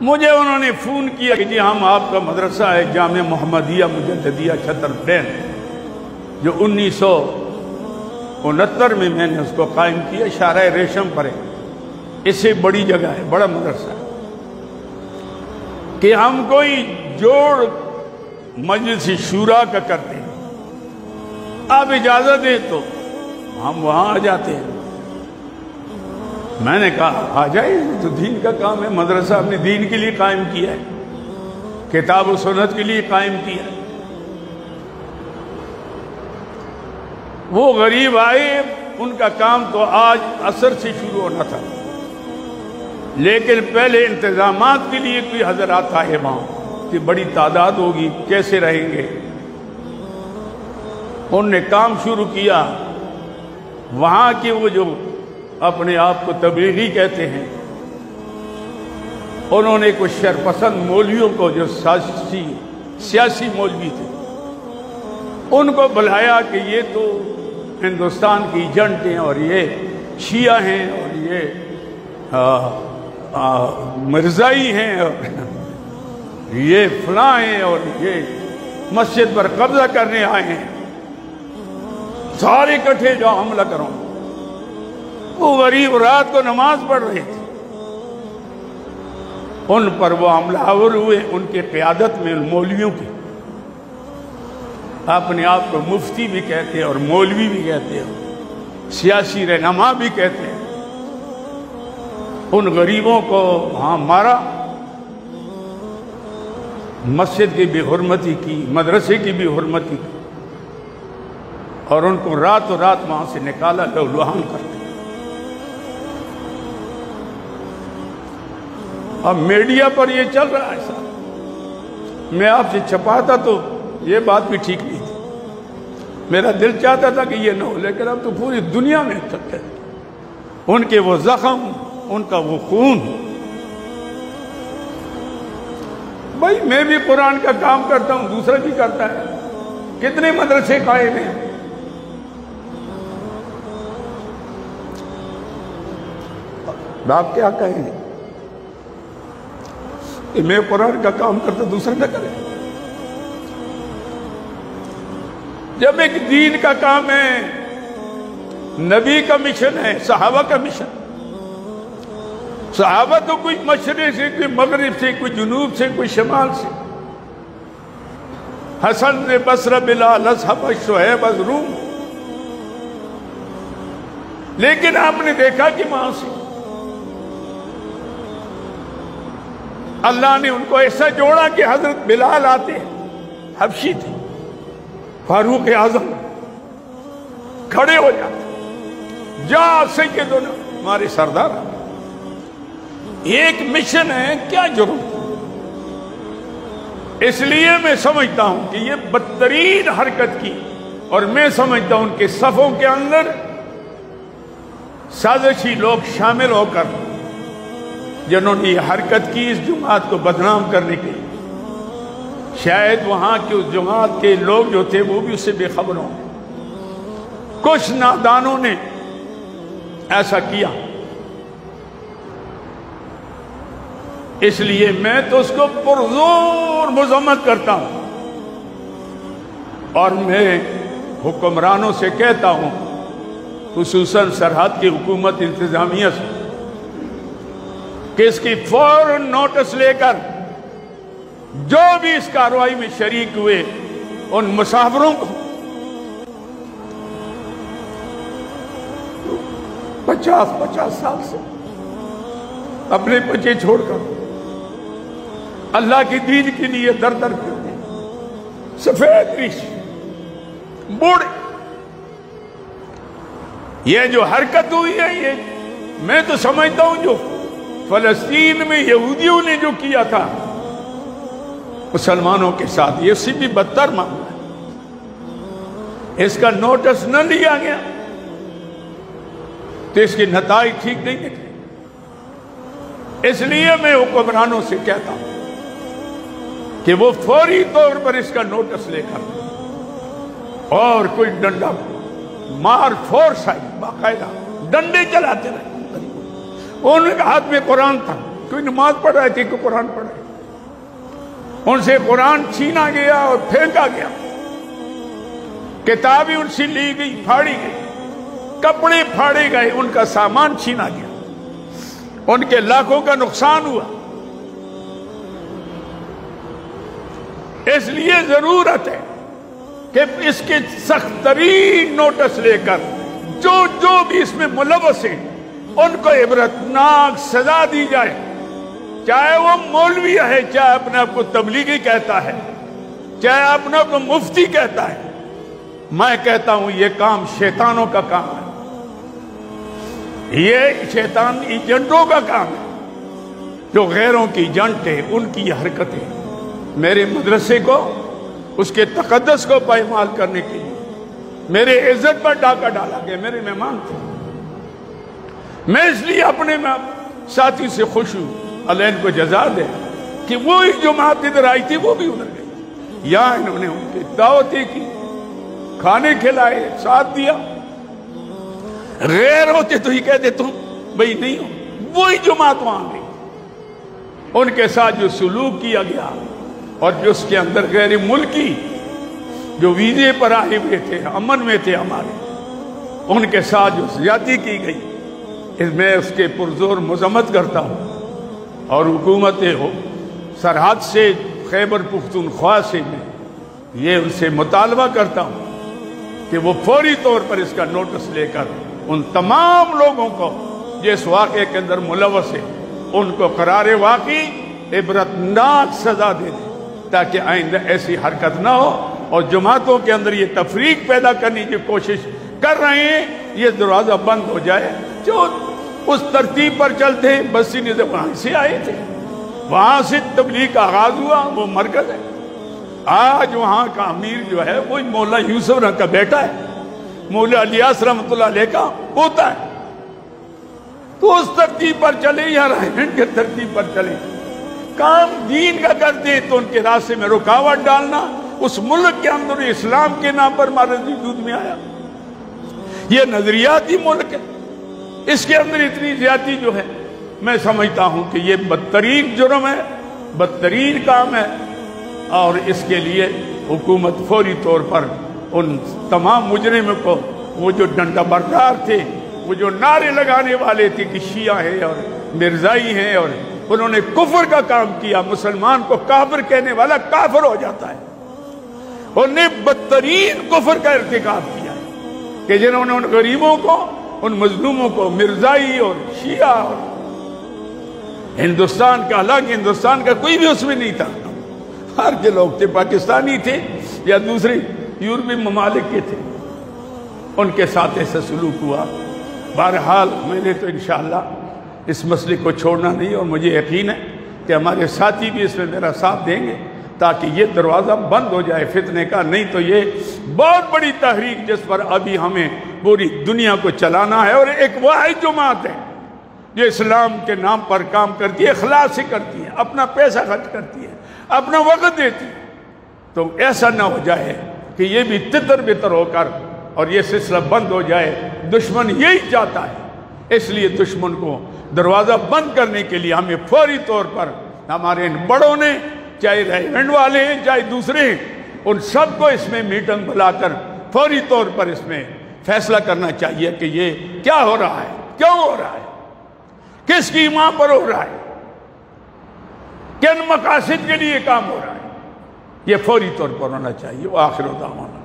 مجھے انہوں نے فون کیا کہ جی ہم آپ کا مدرسہ ہے جامعہ محمدیہ مجددیہ چھتر پلین، جو 1969 میں نے اس کو قائم کیا، شارع ریشم پر ہے، اس سے بڑی جگہ ہے، بڑا مدرسہ ہے، کہ ہم کوئی جوڑ مجلس شورا کا کرتے ہیں، آپ اجازت دیں تو ہم وہاں آ جاتے ہیں۔ میں نے کہا آ جائے، تو دین کا کام ہے، مدرسہ اپنے دین کے لیے قائم کیا ہے، کتاب و سنت کے لیے قائم کیا ہے۔ وہ غریب آئے، ان کا کام تو آج عصر سے شروع ہونا تھا، لیکن پہلے انتظامات کے لیے کوئی حضرات آئے وہاں کہ بڑی تعداد ہوگی، کیسے رہیں گے۔ انہوں نے کام شروع کیا، وہاں کے وہ جو اپنے آپ کو تبلیغی کہتے ہیں، انہوں نے کچھ شرپسند مولویوں کو جو سیاسی مولوی تھے ان کو بلایا کہ یہ تو ہندوستان کی ایجنٹ ہیں اور یہ شیعہ ہیں اور یہ مرزائی ہیں اور یہ فلاں ہیں اور یہ مسجد پر قبضہ کرنے آئے ہیں، سارے اکٹھے جاؤ حملہ کرو۔ وہ غریب رات کو نماز پڑھ رہے تھے، ان پر وہ حملہ آور ہوئے، ان کے قیادت میں ان مولویوں کی، اپنے آپ کو مفتی بھی کہتے ہیں اور مولوی بھی کہتے ہیں، سیاسی رہنما بھی کہتے ہیں۔ ان غریبوں کو وہاں مارا، مسجد کی بھی حرمتی کی، مدرسے کی بھی حرمتی کی، اور ان کو راتوں رات وہاں سے نکالا، لہولہان کرتے۔ اب میڈیا پر یہ چل رہا ہے صاحب، میں آپ سے چھپاتا تو یہ بات بھی ٹھیک نہیں تھی، میرا دل چاہتا تھا کہ یہ نہ ہو، لیکن اب تو پوری دنیا میں چلتے ہیں ان کے وہ زخم، ان کا وہ خون۔ بھائی میں بھی قرآن کا کام کرتا ہوں، دوسرا بھی کرتا ہے، کتنے مدرسے قائم ہیں۔ آپ کیا کہیں کہ میں قرآن کا کام کرتا دوسرا نہ کرے؟ جب ایک دین کا کام ہے، نبی کا مشن ہے، صحابہ کا مشن، صحابہ تو کوئی مشرق سے، کوئی مغرب سے، کوئی جنوب سے، کوئی شمال سے، حسن بصرہ، بلال، اصحاب، شعیب، روم، لیکن آپ نے دیکھا کہ وہاں سے اللہ نے ان کو ایسا جوڑا کہ حضرت بلال آتے ہیں، حبشی تھے، فاروق اعظم کھڑے ہو جاتے، جا سیدنا ہمارے سردار، ایک مشن ہے، کیا ضرورت؟ اس لیے میں سمجھتا ہوں کہ یہ بدترین حرکت کی، اور میں سمجھتا ہوں ان کے صفوں کے اندر سازشی لوگ شامل ہو کر جنہوں نے یہ حرکت کی اس جماعت کو بدنام کرنے کے لیے، شاید وہاں کے اس جماعت کے لوگ جو تھے وہ بھی اس سے بے خبر ہوں، کچھ نادانوں نے ایسا کیا۔ اس لیے میں تو اس کو پرزور مذمت کرتا ہوں، اور میں حکمرانوں سے کہتا ہوں، خصوصاً سرحد کی حکومت انتظامیہ سے، کہ اس کی فوراً نوٹس لے کر جو بھی اس کارروائی میں شریک ہوئے ان مسافروں کو 50 سال سے اپنے بچے چھوڑ کر اللہ کی دین کے لیے در در پھرتے، سفید ریش، بوڑھے، یہ جو حرکت ہوئی ہے، یہ میں تو سمجھتا ہوں جو فلسطین میں یہودیوں نے جو کیا تھا مسلمانوں کے ساتھ، یہ اس سے بھی بدتر معاملہ ہے۔ اس کا نوٹس نہ لیا گیا تو اس کے نتائج ٹھیک نہیں نکلے۔ اس لیے میں حکمرانوں سے کہتا ہوں کہ وہ فوری طور پر اس کا نوٹس لے کر اور کوئی ڈنڈا مار فورس آئی، باقاعدہ ڈنڈے چلاتے رہے۔ ان کے ہاتھ میں قرآن تھا، کوئی نماز پڑھ رہے تھے کہ قرآن پڑھ رہے، ان سے قرآن چھینا گیا اور پھینکا گیا، کتابیں ان سے لی گئی، پھاڑی گئی، کپڑے پھاڑے گئے، ان کا سامان چھینا گیا، ان کے لاکھوں کا نقصان ہوا۔ اس لیے ضرورت ہے کہ اس کے سخت ترین نوٹس لے کر جو بھی اس میں ملوث ہیں ان کو عبرتناک سزا دی جائے، چاہے وہ مولوی ہے، چاہے اپنے آپ کو تبلیغی کہتا ہے، چاہے اپنے آپ کو مفتی کہتا ہے۔ میں کہتا ہوں یہ کام شیطانوں کا کام ہے، یہ شیطان ایجنٹوں کا کام ہے، جو غیروں کی ایجنٹ ہے، ان کی یہ حرکتیں میرے مدرسے کو، اس کے تقدس کو پائمال کرنے کے لیے میرے عزت پر ڈاکہ ڈالا گیا، میرے مہمان تھے۔ میں اس لیے اپنے ساتھی سے خوش ہوں، اللہ ان کو جزا دے، کہ وہی جماعت ادھر آئی تھی وہ بھی ادھر گئی، یا انہوں نے ان کی دعوتیں کی، کھانے کھلائے، ساتھ دیا۔ غیر ہوتے تو ہی کہتے تم بھئی نہیں ہو، وہی جماعت وہاں گئی، ان کے ساتھ جو سلوک کیا گیا اور جو اس کے اندر غیر ملکی جو ویزے پر آئے ہوئے تھے، امن میں تھے ہمارے، ان کے ساتھ جو زیادتی کی گئی، میں اس کے پرزور مذمت کرتا ہوں، اور حکومت سرحد سے خیبر پختونخوا سے میں یہ ان سے مطالبہ کرتا ہوں کہ وہ فوری طور پر اس کا نوٹس لے کر ان تمام لوگوں کو جس واقعے کے اندر ملوث ہے ان کو قرار واقعی عبرتناک سزا دے دیں، تاکہ آئندہ ایسی حرکت نہ ہو، اور جماعتوں کے اندر یہ تفریق پیدا کرنے کی کوشش کر رہے ہیں، یہ دروازہ بند ہو جائے۔ جو اس ترتیب پر چلتے ہیں، بسی نظام وہاں سے آئے تھے، وہاں سے تبلیغ کا آغاز ہوا، وہ مرکز ہے۔ آج وہاں کا امیر جو ہے وہی مولا یوسف کا بیٹا ہے، مولا الیاس رحمۃ اللہ علیہ کا پوتا ہے۔ تو اس ترتیب پر چلے یا رہنمائی کے ترتیب پر چلے، کام دین کا کرتے ہیں تو ان کے راستے میں رکاوٹ ڈالنا، اس ملک کے اندر اسلام کے نام پر مارزی دودھ میں آیا۔ یہ نظریاتی ملک ہے، اس کے اندر اتنی زیادتی جو ہے، میں سمجھتا ہوں کہ یہ بدترین جرم ہے، بدترین کام ہے، اور اس کے لیے حکومت فوری طور پر ان تمام مجرموں کو، وہ جو ڈنڈا بردار تھے، وہ جو نعرے لگانے والے تھے کہ شیعہ ہیں اور مرزائی ہیں، اور انہوں نے کفر کا کام کیا، مسلمان کو کافر کہنے والا کافر ہو جاتا ہے، انہوں نے بدترین کفر کا ارتکاب کیا ہے کہ جنہوں نے ان غریبوں کو، ان مظلوموں کو مرزائی اور شیعہ، اور ہندوستان کا، حالانکہ ہندوستان کا کوئی بھی اس میں نہیں تھا، ہر کے لوگ تھے، پاکستانی تھے یا دوسرے یورپی ممالک کے تھے، ان کے ساتھ ایسا سلوک ہوا۔ بہرحال میں نے تو انشاءاللہ اس مسئلے کو چھوڑنا نہیں، اور مجھے یقین ہے کہ ہمارے ساتھی بھی اس میں میرا ساتھ دیں گے، تاکہ یہ دروازہ بند ہو جائے فتنے کا۔ نہیں تو یہ بہت بڑی تحریک جس پر ابھی ہمیں پوری دنیا کو چلانا ہے، اور ایک واحد جماعت ہے جو اسلام کے نام پر کام کرتی ہے، اخلاص سے کرتی ہے، اپنا پیسہ خرچ کرتی ہے، اپنا وقت دیتی ہے۔ تو ایسا نہ ہو جائے کہ یہ بھی تتر بتر ہو کر اور یہ سلسلہ بند ہو جائے۔ دشمن یہی چاہتا ہے، اس لیے دشمن کو دروازہ بند کرنے کے لیے ہمیں فوری طور پر ہمارے ان بڑوں نے، چاہے ریونڈ والے ہیں چاہے دوسرے ہیں، ان سب کو اس میں میٹنگ بلا کر فوری طور پر اس میں فیصلہ کرنا چاہیے کہ یہ کیا ہو رہا ہے، کیوں ہو رہا ہے، کس کی ماں پر ہو رہا ہے، کن مقاصد کے لیے کام ہو رہا ہے، یہ فوری طور پر ہونا چاہیے۔ وآخر دعوانا